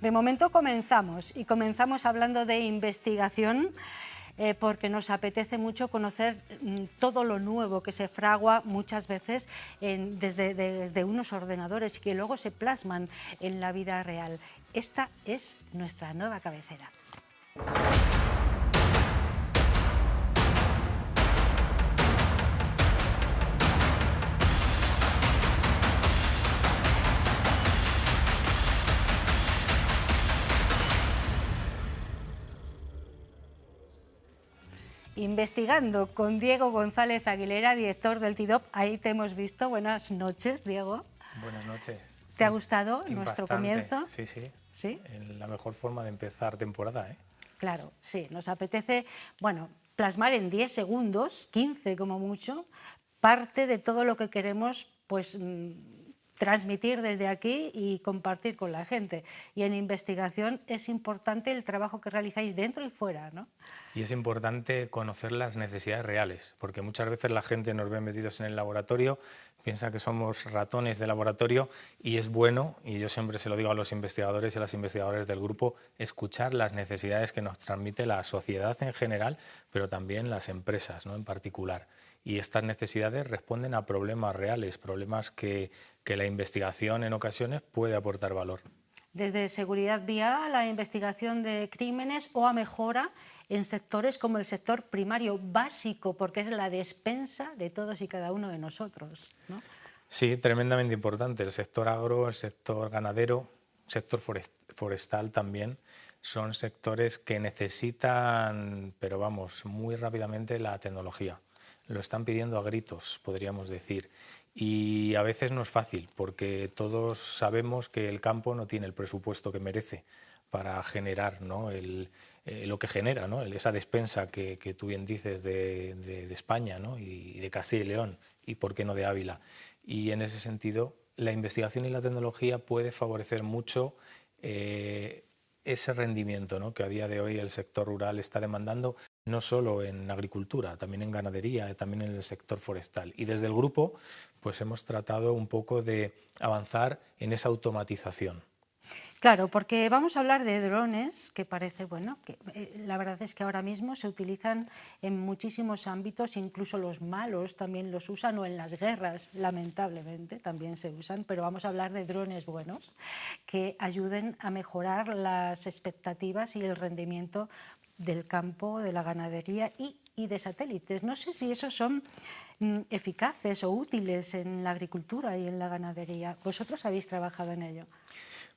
De momento comenzamos, y comenzamos hablando de investigación, porque nos apetece mucho conocer todo lo nuevo que se fragua muchas veces desde unos ordenadores y que luego se plasman en la vida real. Esta es nuestra nueva cabecera. Investigando con Diego González Aguilera, director del TIDOP. Ahí te hemos visto. Buenas noches, Diego. Buenas noches. ¿Te ha gustado nuestro comienzo? Sí, sí. ¿Sí? La mejor forma de empezar temporada, ¿eh? Claro, sí. Nos apetece, bueno, plasmar en 10 segundos, 15 como mucho, parte de todo lo que queremos, pues, transmitir desde aquí y compartir con la gente. Y en investigación es importante el trabajo que realizáis dentro y fuera, ¿no? Y es importante conocer las necesidades reales, porque muchas veces la gente nos ve metidos en el laboratorio, piensa que somos ratones de laboratorio, y es bueno, y yo siempre se lo digo a los investigadores y a las investigadoras del grupo, escuchar las necesidades que nos transmite la sociedad en general, pero también las empresas, ¿no?, en particular. Y estas necesidades responden a problemas reales, problemas que la investigación en ocasiones puede aportar valor. Desde seguridad vial a investigación de crímenes o a mejora en sectores como el sector primario básico, porque es la despensa de todos y cada uno de nosotros, ¿no? Sí, tremendamente importante. El sector agro, el sector ganadero, el sector forestal también son sectores que necesitan, pero vamos, muy rápidamente la tecnología. Lo están pidiendo a gritos, podríamos decir. Y a veces no es fácil, porque todos sabemos que el campo no tiene el presupuesto que merece para generar, ¿no?, lo que genera, ¿no?, esa despensa que tú bien dices de España, ¿no?, y de Castilla y León, y por qué no de Ávila. Y en ese sentido, la investigación y la tecnología puede favorecer mucho ese rendimiento, ¿no?, que a día de hoy el sector rural está demandando, no solo en agricultura, también en ganadería, también en el sector forestal. Y desde el grupo pues hemos tratado un poco de avanzar en esa automatización. Claro, porque vamos a hablar de drones, que parece, bueno, que la verdad es que ahora mismo se utilizan en muchísimos ámbitos, incluso los malos también los usan, o en las guerras, lamentablemente, también se usan, pero vamos a hablar de drones buenos, que ayuden a mejorar las expectativas y el rendimiento del campo, de la ganadería y de satélites. No sé si esos son eficaces o útiles en la agricultura y en la ganadería. ¿Vosotros habéis trabajado en ello?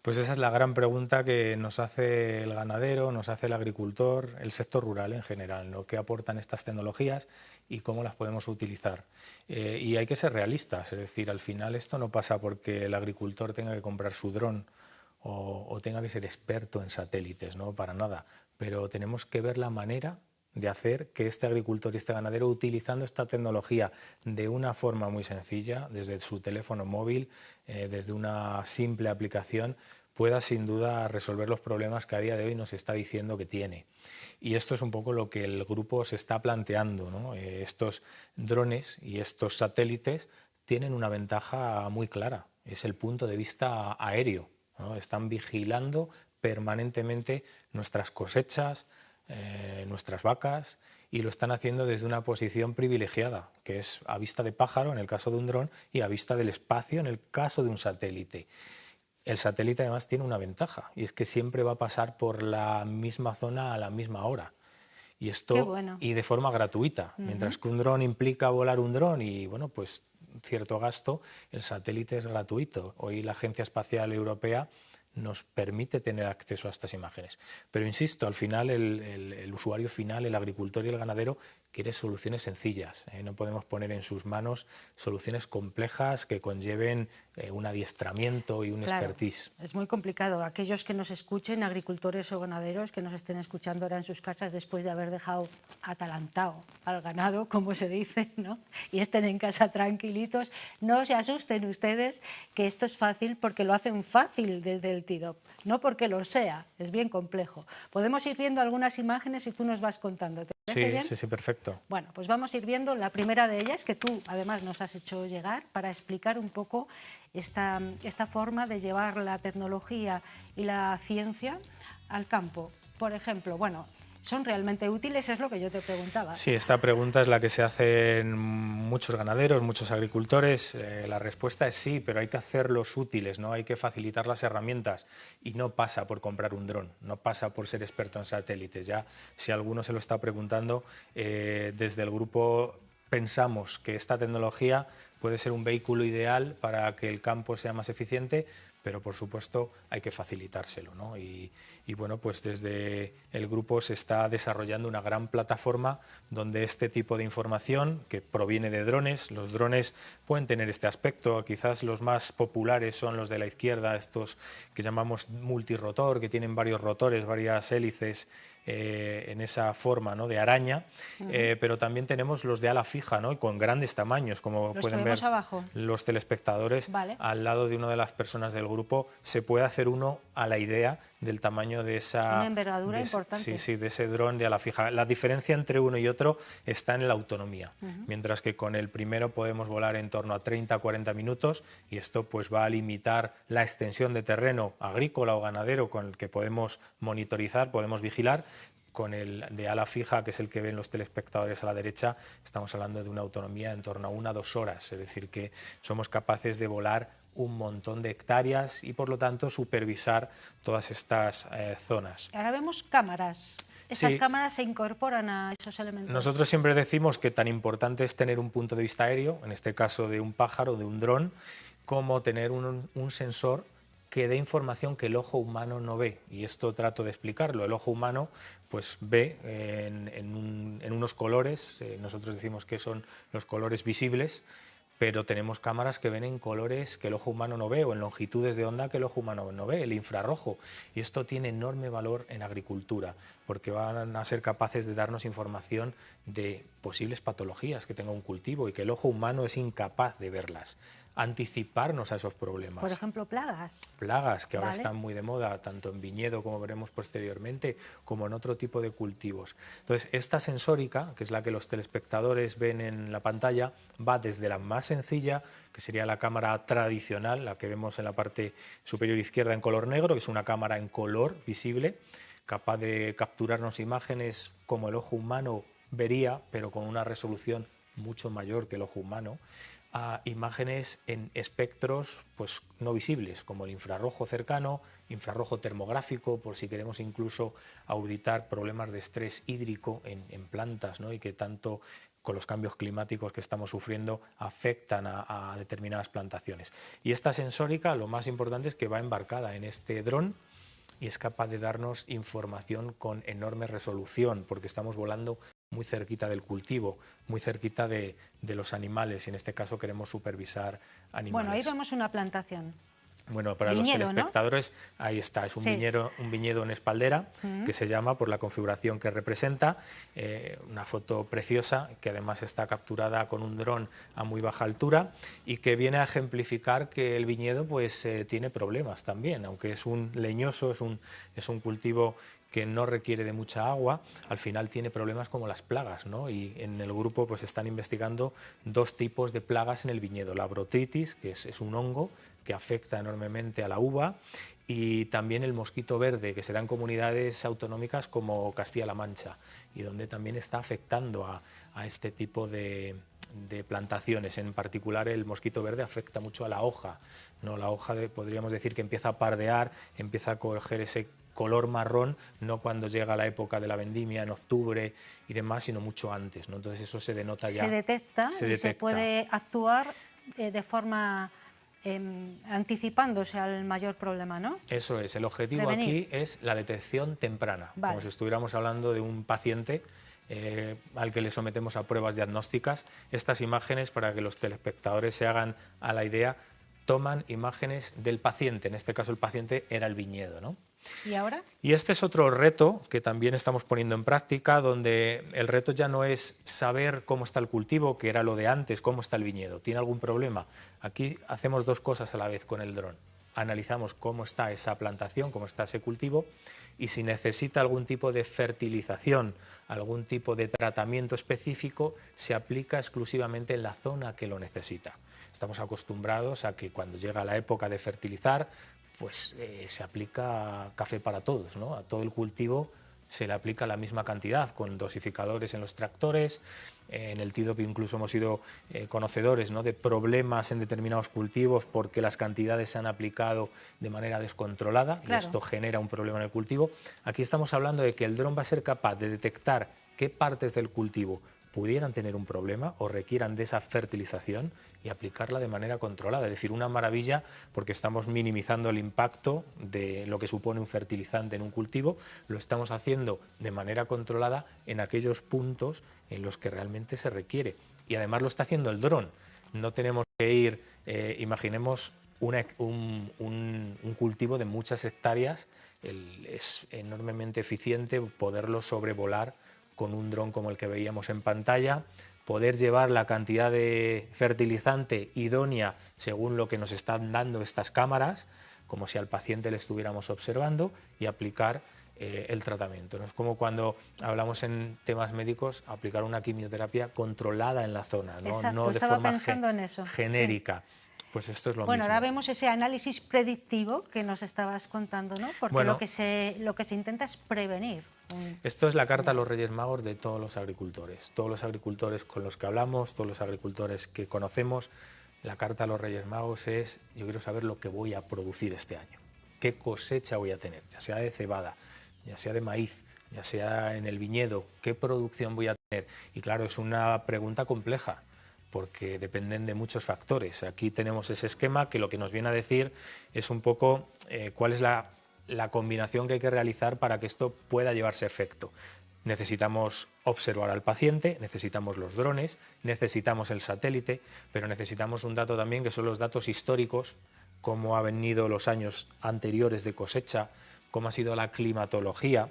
Pues esa es la gran pregunta que nos hace el ganadero, nos hace el agricultor, el sector rural en general, ¿no?, qué aportan estas tecnologías y cómo las podemos utilizar. Y hay que ser realistas, es decir, al final esto no pasa porque el agricultor tenga que comprar su dron o tenga que ser experto en satélites, no, para nada, pero tenemos que ver la manera de hacer que este agricultor y este ganadero, utilizando esta tecnología de una forma muy sencilla, desde su teléfono móvil, desde una simple aplicación, pueda sin duda resolver los problemas que a día de hoy nos está diciendo que tiene. Y esto es un poco lo que el grupo se está planteando, ¿no? Estos drones y estos satélites tienen una ventaja muy clara, es el punto de vista aéreo, ¿no? Están vigilando permanentemente nuestras cosechas, nuestras vacas, y lo están haciendo desde una posición privilegiada, que es a vista de pájaro en el caso de un dron y a vista del espacio en el caso de un satélite. El satélite además tiene una ventaja, y es que siempre va a pasar por la misma zona a la misma hora. Y esto, Qué bueno. y de forma gratuita. Mientras que un dron implica volar un dron y, bueno, pues cierto gasto, el satélite es gratuito. Hoy la Agencia Espacial Europea nos permite tener acceso a estas imágenes. Pero insisto, al final el usuario final, el agricultor y el ganadero, quiere soluciones sencillas. No podemos poner en sus manos soluciones complejas que conlleven un adiestramiento y un expertise. Es muy complicado. Aquellos que nos escuchen, agricultores o ganaderos, que nos estén escuchando ahora en sus casas después de haber dejado atalantado al ganado, como se dice, ¿no?, y estén en casa tranquilitos, no se asusten ustedes, que esto es fácil porque lo hacen fácil desde el TIDOP, no porque lo sea, es bien complejo. Podemos ir viendo algunas imágenes y tú nos vas contando. parece bien? Sí, perfecto. Bueno, pues vamos a ir viendo la primera de ellas, que tú además nos has hecho llegar, para explicar un poco esta forma de llevar la tecnología y la ciencia al campo. Por ejemplo, bueno, ¿son realmente útiles? Es lo que yo te preguntaba. Sí, esta pregunta es la que se hacen muchos ganaderos, muchos agricultores. La respuesta es sí, pero hay que hacerlos útiles, ¿no? Hay que facilitar las herramientas y no pasa por comprar un dron, no pasa por ser experto en satélites. Ya, si alguno se lo está preguntando, desde el grupo pensamos que esta tecnología puede ser un vehículo ideal para que el campo sea más eficiente, pero por supuesto hay que facilitárselo, ¿no? Y bueno, pues desde el grupo se está desarrollando una gran plataforma donde este tipo de información que proviene de drones, los drones pueden tener este aspecto, quizás los más populares son los de la izquierda, estos que llamamos multirotor, que tienen varios rotores, varias hélices en esa forma, ¿no?, de araña, pero también tenemos los de ala fija, ¿no?, y con grandes tamaños, como pueden ver abajo. Los telespectadores. Vale. Al lado de una de las personas del grupo se puede hacer uno a la idea del tamaño de esa... Una envergadura importante. Sí, de ese dron de ala fija. La diferencia entre uno y otro está en la autonomía, mientras que con el primero podemos volar en torno a 30 a 40 minutos y esto pues va a limitar la extensión de terreno agrícola o ganadero con el que podemos monitorizar, podemos vigilar. Con el de ala fija, que es el que ven los telespectadores a la derecha, estamos hablando de una autonomía en torno a 1 a 2 horas, es decir, que somos capaces de volar un montón de hectáreas y por lo tanto supervisar todas estas zonas. Ahora vemos cámaras. ¿Estas Sí. cámaras se incorporan a esos elementos? Nosotros siempre decimos que tan importante es tener un punto de vista aéreo, en este caso de un pájaro, de un dron, como tener un sensor que dé información que el ojo humano no ve. Y esto trato de explicarlo. El ojo humano pues ve en unos colores, nosotros decimos que son los colores visibles, pero tenemos cámaras que ven en colores que el ojo humano no ve o en longitudes de onda que el ojo humano no ve, el infrarrojo. Y esto tiene enorme valor en agricultura, porque van a ser capaces de darnos información de posibles patologías que tenga un cultivo y que el ojo humano es incapaz de verlas. Anticiparnos a esos problemas. Por ejemplo, plagas. Plagas, que ahora Vale. están muy de moda, tanto en viñedo, como veremos posteriormente, como en otro tipo de cultivos. Entonces, esta sensórica, que es la que los telespectadores ven en la pantalla, va desde la más sencilla, que sería la cámara tradicional, la que vemos en la parte superior izquierda en color negro, que es una cámara en color visible, capaz de capturarnos imágenes como el ojo humano vería, pero con una resolución mucho mayor que el ojo humano, a imágenes en espectros pues, no visibles, como el infrarrojo cercano, infrarrojo termográfico, por si queremos incluso auditar problemas de estrés hídrico en plantas, ¿no?, y que tanto con los cambios climáticos que estamos sufriendo afectan a determinadas plantaciones. Y esta sensórica, lo más importante es que va embarcada en este dron y es capaz de darnos información con enorme resolución, porque estamos volando muy cerquita del cultivo, muy cerquita de los animales, y en este caso queremos supervisar animales. Bueno, ahí vemos una plantación. Bueno, para Viñedo, los telespectadores, ¿no? Ahí está, es un, Sí. un viñedo en espaldera, que se llama por la configuración que representa, una foto preciosa que además está capturada con un dron a muy baja altura y que viene a ejemplificar que el viñedo pues, tiene problemas también, aunque es un leñoso, es un cultivo que no requiere de mucha agua, al final tiene problemas como las plagas, ¿no? Y en el grupo pues están investigando 2 tipos de plagas en el viñedo, la brotitis, que es un hongo que afecta enormemente a la uva, y también el mosquito verde, que se da en comunidades autonómicas como Castilla-La Mancha, y donde también está afectando a este tipo de plantaciones. En particular el mosquito verde afecta mucho a la hoja, ¿no? La hoja podríamos decir que empieza a pardear, empieza a coger ese color marrón, no cuando llega la época de la vendimia, en octubre y demás, sino mucho antes, ¿no? Entonces eso se denota ya. Se detecta se y detecta. se puede actuar de forma anticipándose al mayor problema, ¿no? Eso es, el objetivo Prevenir. aquí es la detección temprana, Vale. como si estuviéramos hablando de un paciente al que le sometemos a pruebas diagnósticas. Estas imágenes, para que los telespectadores se hagan a la idea, toman imágenes del paciente, en este caso el paciente era el viñedo, ¿no? ¿Y ahora? Y este es otro reto que también estamos poniendo en práctica, donde el reto ya no es saber cómo está el cultivo, que era lo de antes, cómo está el viñedo, tiene algún problema. Aquí hacemos 2 cosas a la vez con el dron. analizamos cómo está esa plantación, cómo está ese cultivo, y si necesita algún tipo de fertilización, algún tipo de tratamiento específico, se aplica exclusivamente en la zona que lo necesita. Estamos acostumbrados a que cuando llega la época de fertilizar, pues se aplica café para todos, ¿no? A todo el cultivo se le aplica la misma cantidad, con dosificadores en los tractores. En el TIDOP incluso hemos sido conocedores, ¿no?, de problemas en determinados cultivos porque las cantidades se han aplicado de manera descontrolada, claro, y esto genera un problema en el cultivo. Aquí estamos hablando de que el dron va a ser capaz de detectar qué partes del cultivo pudieran tener un problema o requieran de esa fertilización y aplicarla de manera controlada. Es decir, una maravilla, porque estamos minimizando el impacto de lo que supone un fertilizante en un cultivo, lo estamos haciendo de manera controlada en aquellos puntos en los que realmente se requiere. Y además lo está haciendo el dron. No tenemos que ir, imaginemos un cultivo de muchas hectáreas, es enormemente eficiente poderlo sobrevolar con un dron como el que veíamos en pantalla, poder llevar la cantidad de fertilizante idónea según lo que nos están dando estas cámaras, como si al paciente le estuviéramos observando, y aplicar el tratamiento. No es como cuando hablamos en temas médicos, aplicar una quimioterapia controlada en la zona, no, exacto, no de estaba forma pensando en eso, genérica. Sí. Pues esto es lo bueno, mismo. ahora vemos ese análisis predictivo que nos estabas contando, ¿no? Porque bueno, lo que se intenta es prevenir. Esto es la carta a los Reyes Magos de todos los agricultores. Todos los agricultores con los que hablamos, todos los agricultores que conocemos, la carta a los Reyes Magos es: yo quiero saber lo que voy a producir este año, qué cosecha voy a tener, ya sea de cebada, ya sea de maíz, ya sea en el viñedo, qué producción voy a tener. Y claro, es una pregunta compleja, porque dependen de muchos factores. Aquí tenemos ese esquema que lo que nos viene a decir es un poco cuál es la combinación que hay que realizar para que esto pueda llevarse a efecto. Necesitamos observar al paciente, necesitamos los drones, necesitamos el satélite, pero necesitamos un dato también que son los datos históricos, cómo ha venido los años anteriores de cosecha, cómo ha sido la climatología.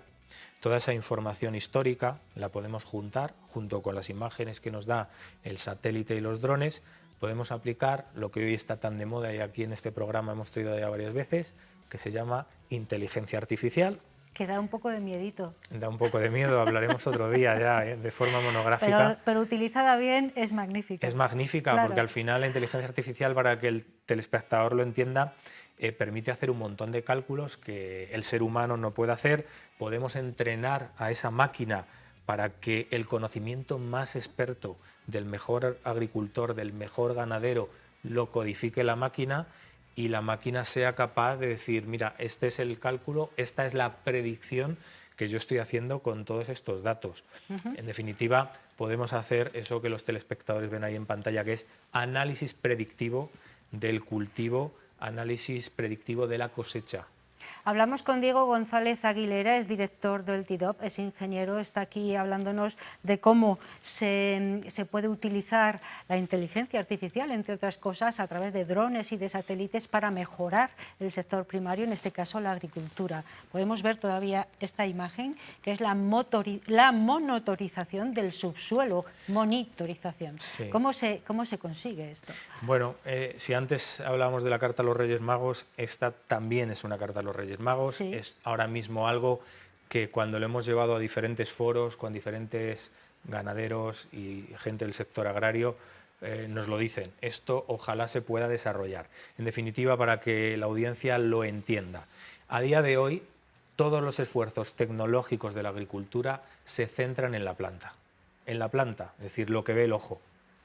Toda esa información histórica la podemos juntar junto con las imágenes que nos da el satélite y los drones. Podemos aplicar lo que hoy está tan de moda y aquí en este programa hemos traído ya varias veces, que se llama inteligencia artificial. Que da un poco de miedito. Da un poco de miedo, hablaremos otro día ya de forma monográfica. Pero utilizada bien es magnífica. Es magnífica, claro, porque al final la inteligencia artificial, para que el telespectador lo entienda, permite hacer un montón de cálculos que el ser humano no puede hacer. Podemos entrenar a esa máquina para que el conocimiento más experto del mejor agricultor, del mejor ganadero, lo codifique la máquina, y la máquina sea capaz de decir: mira, este es el cálculo, esta es la predicción que yo estoy haciendo con todos estos datos. En definitiva, podemos hacer eso que los telespectadores ven ahí en pantalla, que es análisis predictivo del cultivo, análisis predictivo de la cosecha. Hablamos con Diego González Aguilera, es director del TIDOP, es ingeniero, está aquí hablándonos de cómo se puede utilizar la inteligencia artificial, entre otras cosas, a través de drones y de satélites para mejorar el sector primario, en este caso la agricultura. Podemos ver todavía esta imagen, que es la monitorización del subsuelo, monitorización. Sí. ¿Cómo se consigue esto? Bueno, si antes hablábamos de la carta a los Reyes Magos, esta también es una carta a los Reyes Magos. Sí. Es ahora mismo algo que cuando lo hemos llevado a diferentes foros con diferentes ganaderos y gente del sector agrario, nos lo dicen. Esto ojalá se pueda desarrollar. En definitiva, para que la audiencia lo entienda. A día de hoy, todos los esfuerzos tecnológicos de la agricultura se centran en la planta. En la planta, es decir, lo que ve el ojo.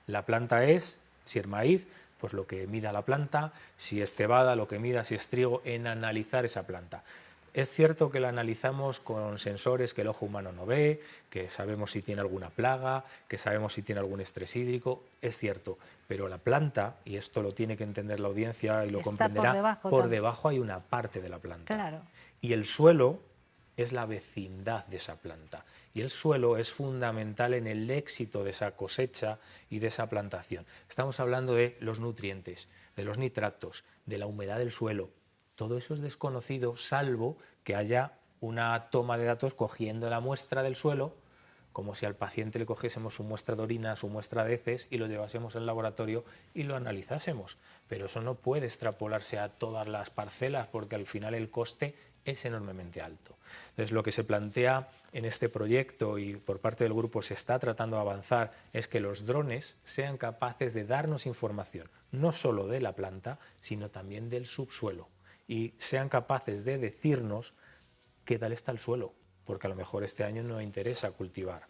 La planta es, si es maíz, pues lo que mida la planta, si es cebada, lo que mida, si es trigo, en analizar esa planta. Es cierto que la analizamos con sensores que el ojo humano no ve, que sabemos si tiene alguna plaga, que sabemos si tiene algún estrés hídrico, es cierto, pero la planta, y esto lo tiene que entender la audiencia y lo comprenderá, por debajo hay una parte de la planta. Claro. Y el suelo es la vecindad de esa planta. Y el suelo es fundamental en el éxito de esa cosecha y de esa plantación. Estamos hablando de los nutrientes, de los nitratos, de la humedad del suelo. Todo eso es desconocido, salvo que haya una toma de datos cogiendo la muestra del suelo, como si al paciente le cogiésemos su muestra de orina, su muestra de heces y lo llevásemos al laboratorio y lo analizásemos. Pero eso no puede extrapolarse a todas las parcelas porque al final el coste es enormemente alto. Entonces, lo que se plantea en este proyecto y por parte del grupo se está tratando de avanzar es que los drones sean capaces de darnos información, no solo de la planta, sino también del subsuelo, y sean capaces de decirnos qué tal está el suelo, porque a lo mejor este año no interesa cultivar,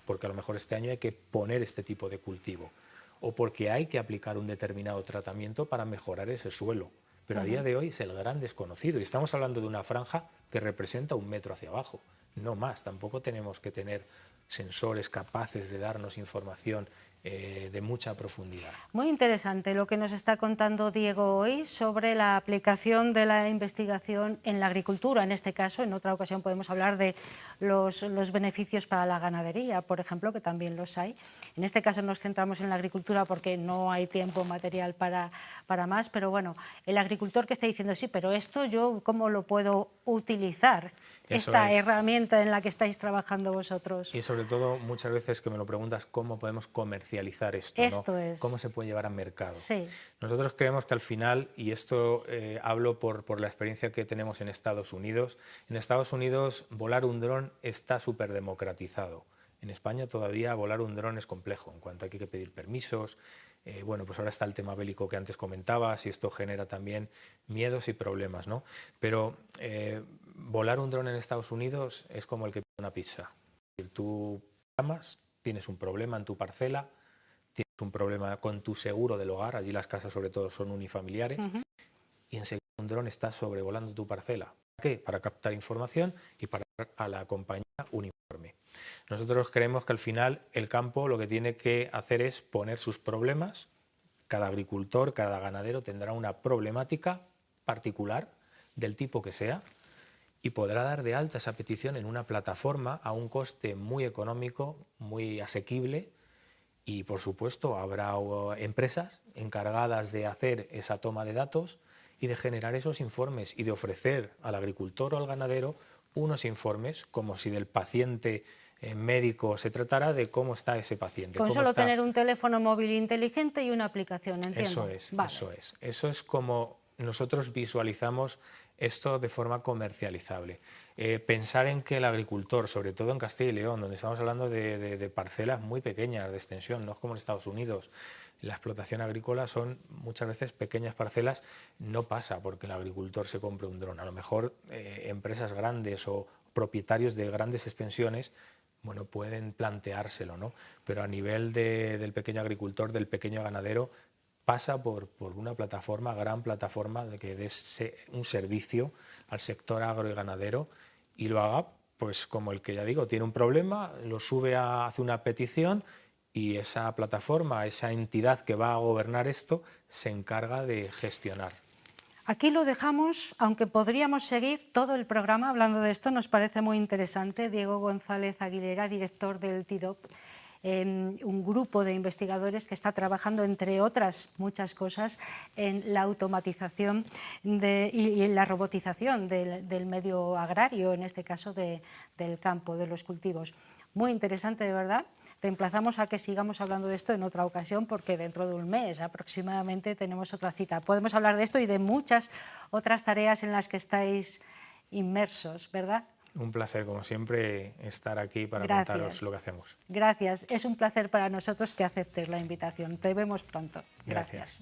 porque a lo mejor este año hay que poner este tipo de cultivo, o porque hay que aplicar un determinado tratamiento para mejorar ese suelo. Pero a día de hoy es el gran desconocido y estamos hablando de una franja que representa 1 metro hacia abajo, no más. Tampoco tenemos que tener sensores capaces de darnos información de mucha profundidad. Muy interesante lo que nos está contando Diego hoy sobre la aplicación de la investigación en la agricultura. En este caso, en otra ocasión podemos hablar de los beneficios para la ganadería, por ejemplo, que también los hay. En este caso nos centramos en la agricultura porque no hay tiempo material para más, pero bueno, el agricultor que está diciendo, sí, pero esto yo ¿cómo lo puedo utilizar? Esta herramienta en la que estáis trabajando vosotros. Y sobre todo, muchas veces que me lo preguntas, ¿cómo podemos comercializar esto? Esto es. ¿Cómo se puede llevar al mercado? Sí. Nosotros creemos que al final, y esto hablo por la experiencia que tenemos en Estados Unidos volar un dron está súper democratizado. En España todavía volar un dron es complejo, en cuanto hay que pedir permisos. Bueno, pues ahora está el tema bélico que antes comentabas y esto genera también miedos y problemas, ¿no? Pero volar un dron en Estados Unidos es como el que pide una pizza. Tú llamas, tienes un problema en tu parcela, tienes un problema con tu seguro del hogar, allí las casas sobre todo son unifamiliares, y enseguida un dron está sobrevolando tu parcela. ¿Para qué? Para captar información y para dar a la compañía un informe. Nosotros creemos que al final el campo lo que tiene que hacer es poner sus problemas. Cada agricultor, cada ganadero tendrá una problemática particular del tipo que sea y podrá dar de alta esa petición en una plataforma a un coste muy económico, muy asequible y por supuesto habrá empresas encargadas de hacer esa toma de datos y de generar esos informes y de ofrecer al agricultor o al ganadero unos informes como si del paciente médico se tratara de cómo está ese paciente. Con solo tener un teléfono móvil inteligente y una aplicación, entiendo. Eso es, vale. eso es. Eso es como nosotros visualizamos esto de forma comercializable. Pensar en que el agricultor, sobre todo en Castilla y León, donde estamos hablando de parcelas muy pequeñas de extensión, no es como en Estados Unidos, la explotación agrícola son muchas veces pequeñas parcelas, no pasa porque el agricultor se compre un dron. A lo mejor empresas grandes o propietarios de grandes extensiones bueno, pueden planteárselo, ¿no? Pero a nivel del pequeño agricultor, del pequeño ganadero, pasa por una plataforma, gran plataforma, de que dé un servicio al sector agro y ganadero y lo haga, pues como el que ya digo, tiene un problema, lo sube, hace una petición y esa plataforma, esa entidad que va a gobernar esto, se encarga de gestionar. Aquí lo dejamos, aunque podríamos seguir todo el programa hablando de esto, nos parece muy interesante. Diego González Aguilera, director del TIDOP, un grupo de investigadores que está trabajando, entre otras muchas cosas, en la automatización y en la robotización del medio agrario, en este caso del campo, de los cultivos. Muy interesante, de verdad. Te emplazamos a que sigamos hablando de esto en otra ocasión porque dentro de un mes aproximadamente tenemos otra cita. Podemos hablar de esto y de muchas otras tareas en las que estáis inmersos, ¿verdad? Un placer, como siempre, estar aquí para contaros lo que hacemos. Gracias. Es un placer para nosotros que aceptes la invitación. Te vemos pronto. Gracias.